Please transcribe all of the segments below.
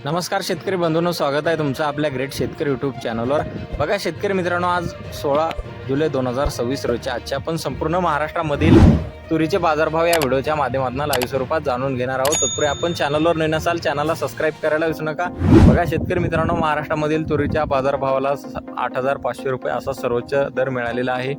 नमस्कार शेतकरी बंधूंनो, स्वागत आहे तुमचं आपल्या ग्रेट शेतकरी यूट्यूब चॅनलवर। बघा शेतकरी मित्रांनो, आज 16 जुलै 2026 रोजच्या आजच्या आपण संपूर्ण महाराष्ट्रामधील तुरीचे बाजारभाव या व्हिडिओच्या माध्यमातून लाईव्ह स्वरूपात जाणून घेणार आहोत। तत्पूर्वी आपण चॅनलवर नवीन असाल चॅनलला सबस्क्राईब करायला विसरू नका। बघा शेतकरी मित्रांनो, महाराष्ट्रामधील तुरीच्या बाजारभावाला 8,500 रुपये असा सर्वोच्च दर मिळालेला आहे।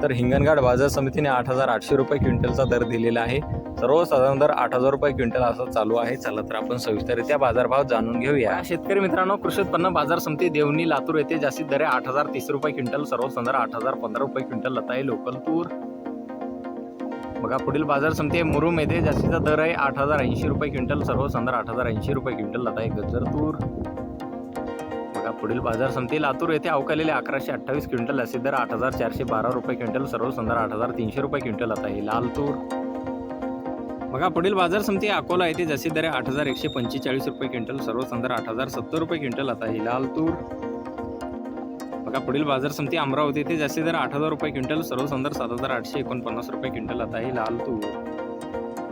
तर हिंगणघाट बाजार समितीने 8,800 रुपये क्विंटलचा दर दिलेला आहे। सर्वसाधारण दर 8,000 रुपये क्विंटल असा चालू आहे। चला तर आपण सविस्तररित्या बाजारभाव जाणून घेऊया। शेतकरी मित्रांनो, कृषी उत्पन्न बाजार समिती देवणी लातूर येथे जास्तीत दर 8,030 रुपये क्विंटल, सर्वसाधारण 8,015 रुपये क्विंटल लता आहे लोकल तूर। बघा पुढील बाजार समिती मुरुम येथे जास्तीचा दर आहे 8,080 रुपये क्विंटल, सर्वसाधारण 8,080 रुपये क्विंटल लता आहे गजर तूर। बघा पुढील बाजार समिती लातूर येथे अवकालेले 1128 क्विंटल जास्तीत दर 8,412 रुपये क्विंटल, सर्वसाधारण 8,300 रुपये क्विंटल लता आहे लाल तूर। बघा पुढील बाजार समिती अकोला येथे जास्तीत दर 8,145 रुपये क्विंटल, सर्वसाधारण 8,070 रुपये क्विंटल आता ही लाल तूर। बघा पुढील बाजार समिती अमरावती येथे जास्तीत दर 8,000 रुपये क्विंटल, सर्वसाधारण 7,849 रुपये क्विंटल आता ही लाल तूर।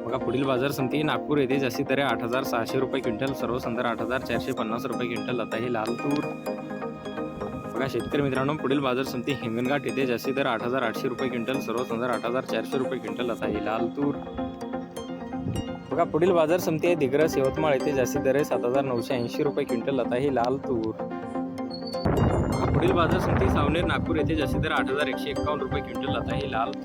बघा पुढील बाजार समिती नागपूर येथे जास्तीत दर 8,600 रुपये क्विंटल, सर्वसाधारण 8,450 रुपये क्विंटल आता ही लाल तूर। बघा शेतकरी मित्रांनो, पुढील बाजार समिती हिंगणघाट येथे जास्तीत दर 8,800 रुपये क्विंटल, सर्वसाधारण 8,400 रुपये क्विंटल आता ही लाल तूर। बघा पुढील बाजार समिती आहे दिग्रस यवतमाळ येथे जास्तीत दर 7,980 रुपये क्विंटल आता ही लाल तूर। पुढील बाजार समिती सावनेर नागपूर येथे जास्तीत दर 8,151 रुपये क्विंटल आता ही लाल तूर।